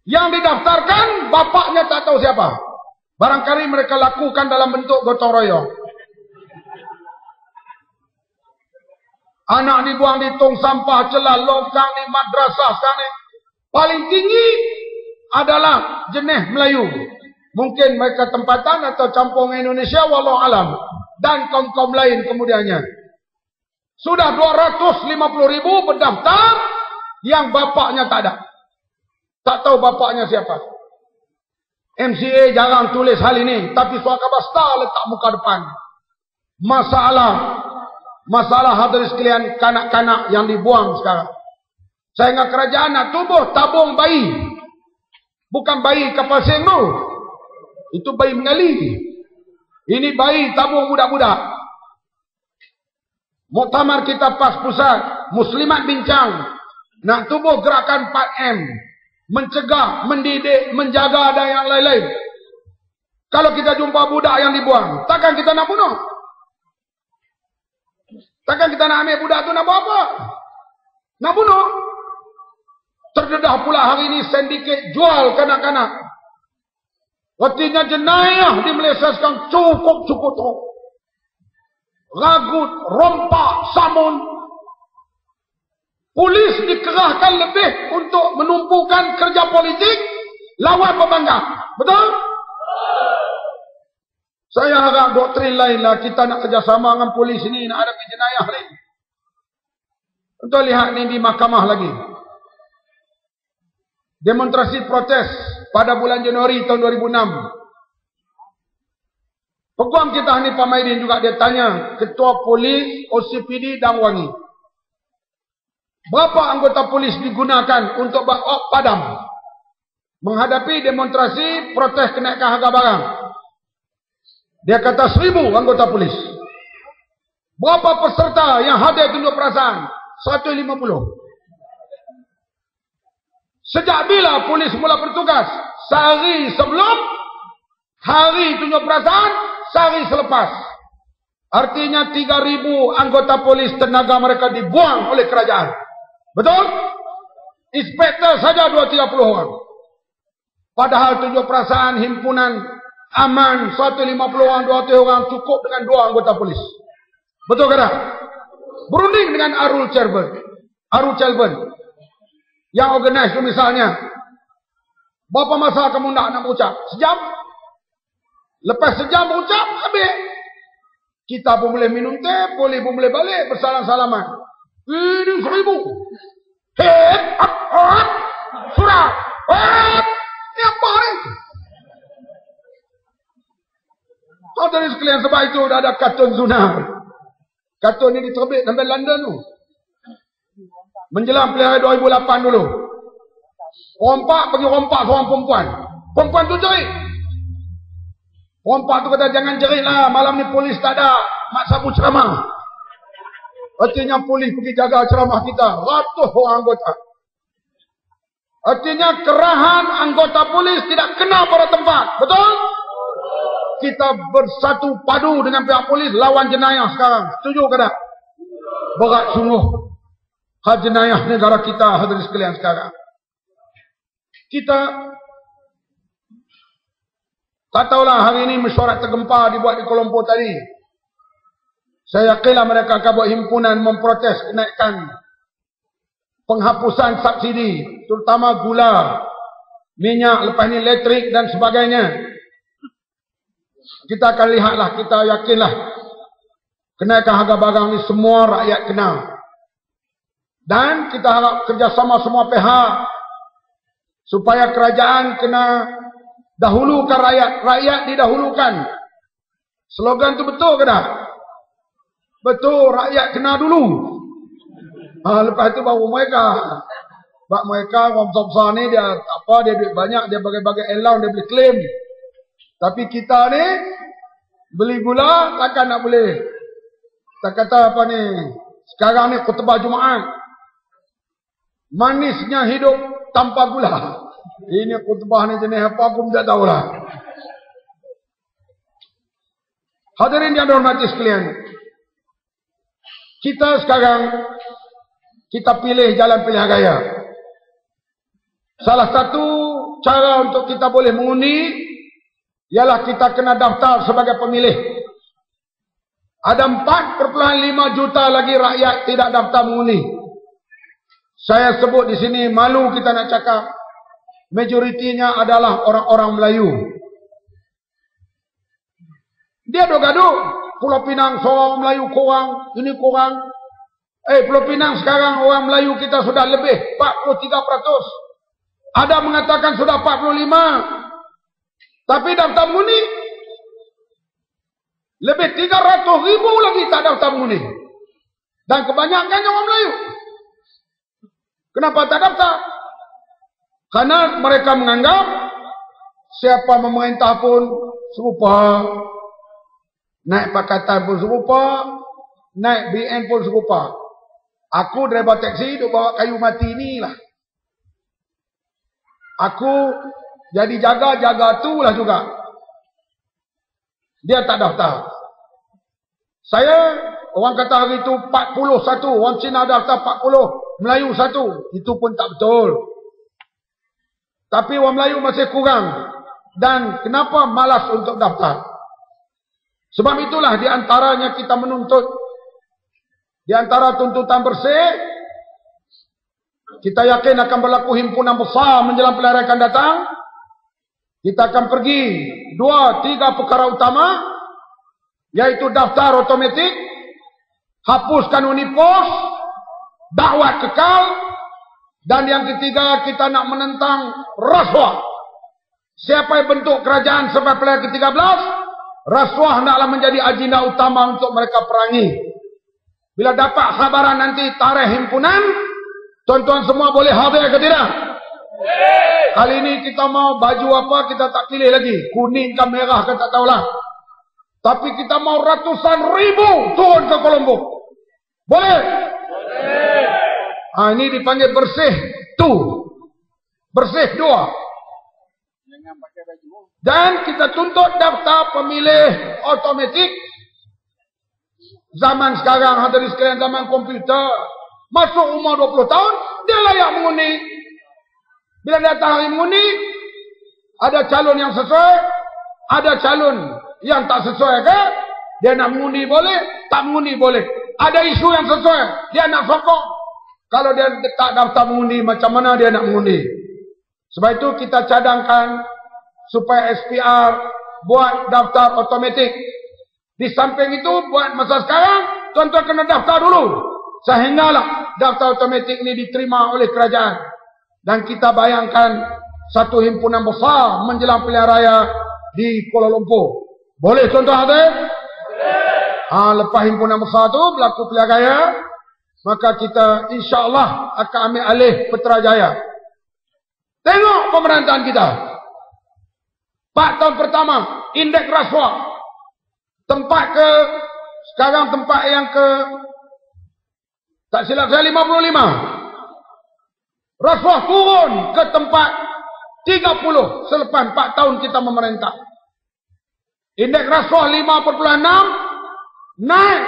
Yang didaftarkan bapaknya tak tahu siapa. Barangkali mereka lakukan dalam bentuk gotong royong. Anak dibuang di tong sampah, celah longkang di madrasah sana. Paling tinggi adalah jenis Melayu. Mungkin mereka tempatan atau campur Indonesia, walau alam. Dan kaum-kaum lain kemudiannya. Sudah 250.000 berdaftar, yang bapaknya tak ada. Tak tahu bapaknya siapa. MCA jarang tulis hal ini, tapi Suaka Basta letak muka depan. Masalah hadirin sekalian, kanak-kanak yang dibuang sekarang. Saya ingat kerajaan nak tubuh tabung bayi. Bukan bayi kapal sengmu. Itu bayi mengali. Ini bayi tabung budak-budak. Muktamar kita pas pusat, Muslimat bincang. Nak tubuh gerakan 4M. Mencegah, mendidik, menjaga dan yang lain-lain. Kalau kita jumpa budak yang dibuang, takkan kita nak bunuh? Takkan kita nak ambil budak tu nak buat apa? Nak bunuh? Terdedah pula hari ini sindiket jual kanak-kanak. Artinya jenayah di Malaysia sekarang cukup tu. Ragut, rompak, samun. Polis dikerahkan lebih untuk menumpukan kerja politik lawan pembangkang. Betul? Saya harap doktrin lain lah. Kita nak kerjasama dengan polis ini, nak hadapi jenayah lain. Untuk lihat ni di mahkamah lagi. Demonstrasi protes pada bulan Januari tahun 2006. Peguam kita Hanif Pamaidin juga dia tanya Ketua Polis OCPD Damwangi. Berapa anggota polis digunakan untuk berop padam menghadapi demonstrasi protes kenaikan harga barang? Dia kata 1,000 anggota polis. Berapa peserta yang hadir tunjuk perasaan? 150. Sejak bila polis mula bertugas? Sehari sebelum hari tunjuk perasaan, sehari selepas. Artinya 3,000 anggota polis tenaga mereka dibuang oleh kerajaan. Betul? Inspektor saja 230 orang. Padahal tunjuk perasaan himpunan aman 150 orang, 200 orang cukup dengan 2 anggota polis. Betul ke tak? Berunding dengan Arul Chelburn yang organize tu misalnya. Berapa masa kamu nak ucap? Sejam? Lepas sejam ucap, habis. Kita pun boleh minum teh, polis pun boleh balik bersalam-salaman. Ini 1,000. Surat. Ini apa ni? Saudara sekalian, sebab itu dah ada kartun Zuna. Kartun ini diterbit sampai London tu. Menjelang pilihan 2008 dulu. Rompak pergi rompak seorang perempuan. Perempuan tu jerit. Rompak tu kata, jangan jerit lah. Malam ni polis tak ada. Mak sabu ceramah. Artinya polis pergi jaga ceramah kita. Ratus orang anggota. Artinya kerahan anggota polis tidak kena pada tempat. Betul? Kita bersatu padu dengan pihak polis lawan jenayah sekarang. Setuju ke tak? Berat sungguh. Hal jenayah negara kita hadirin sekalian sekarang. Kita tak tahulah hari ini mesyuarat tergempar dibuat di Kuala Lumpur tadi. Saya yakinlah mereka akan buat himpunan memprotes kenaikan penghapusan subsidi, terutama gula, minyak, lepas ni elektrik dan sebagainya. Kita akan lihatlah, kita yakinlah kenaikan harga barang ni semua rakyat kena. Dan kita harap kerjasama semua pihak supaya kerajaan kena dahulukan rakyat, rakyat didahulukan. Slogan tu betul ke tak? Betul, rakyat kena dulu. Lepas tu baru mereka. Sebab mereka orang besar-besar ni dia apa, dia duit banyak, dia bagai-bagai allowance, dia boleh claim. Tapi kita ni beli gula takkan nak boleh. Tak kata apa ni, sekarang ni khutbah Jumaat. Manisnya hidup tanpa gula. Ini khutbah ni jenis apa aku tak tahulah. Hadirin yang dihormati sekalian. Kita sekarang, kita pilih jalan pilihan raya. Salah satu cara untuk kita boleh mengundi ialah kita kena daftar sebagai pemilih. Ada 4,5 juta lagi rakyat tidak daftar mengundi. Saya sebut di sini, malu kita nak cakap, majoritinya adalah orang-orang Melayu. Dia gaduh, Pulau Pinang seorang Melayu kurang, ini kurang. Pulau Pinang sekarang orang Melayu kita sudah lebih 43%. Ada mengatakan sudah 45%. Tapi daftar mengundi lebih 300,000 lagi tak daftar mengundi. Dan kebanyakannya orang Melayu. Kenapa tak daftar? Karena mereka menganggap siapa memerintah pun serupa. Naik pakatan pun serupa. Naik BN pun serupa. Aku driver taksi duk bawa kayu mati ni lah. Aku jadi jaga tu lah juga. Dia tak daftar. Saya, orang kata hari itu 41. Orang Cina daftar 40. Melayu 1. Itu pun tak betul. Tapi orang Melayu masih kurang. Dan kenapa malas untuk daftar? Sebab itulah di antaranya kita menuntut. Di antara tuntutan bersih, kita yakin akan berlaku himpunan besar menjelang pilihan raya akan datang. Kita akan pergi 2-3 perkara utama, yaitu daftar otomatik, hapuskan UNIPOS, dakwah kekal, dan yang ketiga kita nak menentang rasuah. Siapa yang bentuk kerajaan sampai pilihan ke-13, rasuah naklah menjadi agenda utama untuk mereka perangi. Bila dapat khabaran nanti tarikh himpunan, tuan-tuan semua boleh hadir ke tidak? Kali ini kita mau baju apa kita tak pilih lagi. Kuning ke merah ke tak tahulah. Tapi kita mau ratusan ribu turun ke Colombo. Boleh? Boleh. Ini dipanggil bersih tu. Bersih 2. Dan kita tuntut daftar pemilih otomatik. Zaman sekarang, hadirin sekalian, zaman komputer. Masuk umur 20 tahun, dia layak mengundi. Bila datang hari mengundi, ada calon yang sesuai, ada calon yang tak sesuai ke? Dia nak mengundi boleh, tak mengundi boleh. Ada isu yang sesuai, dia nak sokong. Kalau dia tak daftar mengundi, macam mana dia nak mengundi? Sebab itu kita cadangkan supaya SPR buat daftar otomatik. Di samping itu, buat masa sekarang, tuan-tuan kena daftar dulu. Sehinggalah daftar otomatik ini diterima oleh kerajaan. Dan kita bayangkan satu himpunan besar menjelang pilihan raya di Kuala Lumpur. Boleh tuan-tuan hadir? Boleh. Lepas himpunan besar tu berlaku pilihan raya, maka kita insya-Allah akan ambil alih Putrajaya. Tengok pemerintahan kita. 4 tahun pertama, indeks rasuah. Sekarang tempat yang tak silap saya 55. Rasuah turun ke tempat 30 selepas 4 tahun kita memerintah. Indeks rasuah 5.6 naik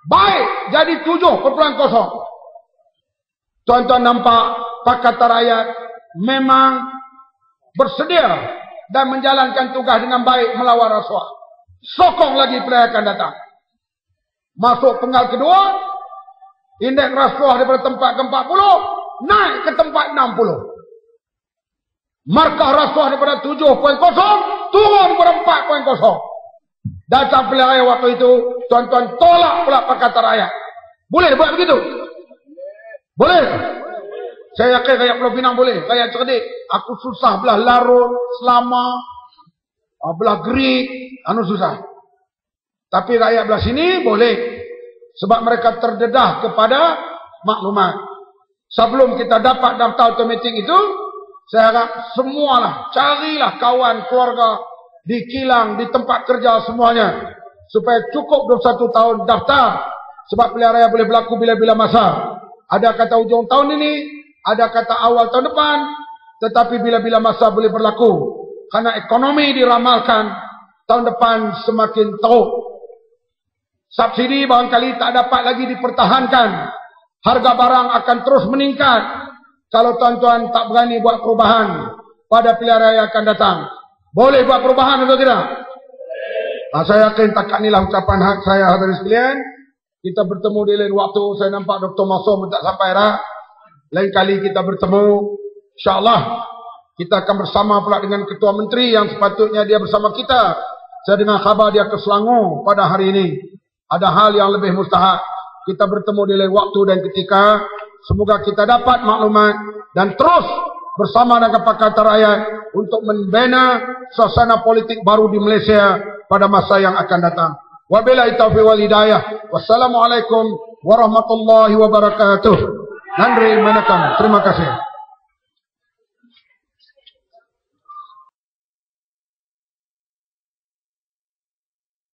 baik jadi 7.0. Tuan-tuan nampak Pakatan Rakyat memang bersedia dan menjalankan tugas dengan baik melawan rasuah. Sokong lagi pilihan akan datang. Masuk penggal kedua, indeks rasuah daripada tempat ke-40 naik ke tempat 60. Markah rasuah daripada 7.0 turun kepada 4.0. Datang pilihan raya waktu itu, tuan-tuan tolak pula Pakatan Rakyat. Boleh buat begitu? Boleh? Saya yakin rakyat Pulau Pinang boleh. Rakyat cerdik. Aku susah belah Larut, Selama, belah Gerik, susah. Tapi rakyat belah sini boleh. Sebab mereka terdedah kepada maklumat. Sebelum kita dapat daftar otomatik itu, saya harap semualah, carilah kawan, keluarga, di kilang, di tempat kerja semuanya. Supaya cukup 21 tahun daftar. Sebab pilihan raya boleh berlaku bila-bila masa. Ada kata ujung tahun ini, ada kata awal tahun depan. Tetapi bila-bila masa boleh berlaku. Karena ekonomi diramalkan tahun depan semakin teruk. Subsidi barangkali tak dapat lagi dipertahankan. Harga barang akan terus meningkat. Kalau tuan-tuan tak berani buat perubahan. pada pilihan raya akan datang. Boleh buat perubahan atau tidak? Saya yakin takat inilah ucapan hak saya hadirin sekalian. Kita bertemu di lain waktu. Saya nampak Dr. Masom tak sampai dah. Lain kali kita bertemu. InsyaAllah kita akan bersama pula dengan Ketua Menteri yang sepatutnya dia bersama kita. Saya dengar khabar dia ke Selangor pada hari ini. Ada hal yang lebih mustahak. Kita bertemu di lain waktu dan ketika. Semoga kita dapat maklumat dan terus bersama dengan Pakatan Rakyat untuk membina suasana politik baru di Malaysia pada masa yang akan datang. Wabillahi taufiq wal hidayah. Wassalamualaikum warahmatullahi wabarakatuh. Nandri Manakam. Terima kasih.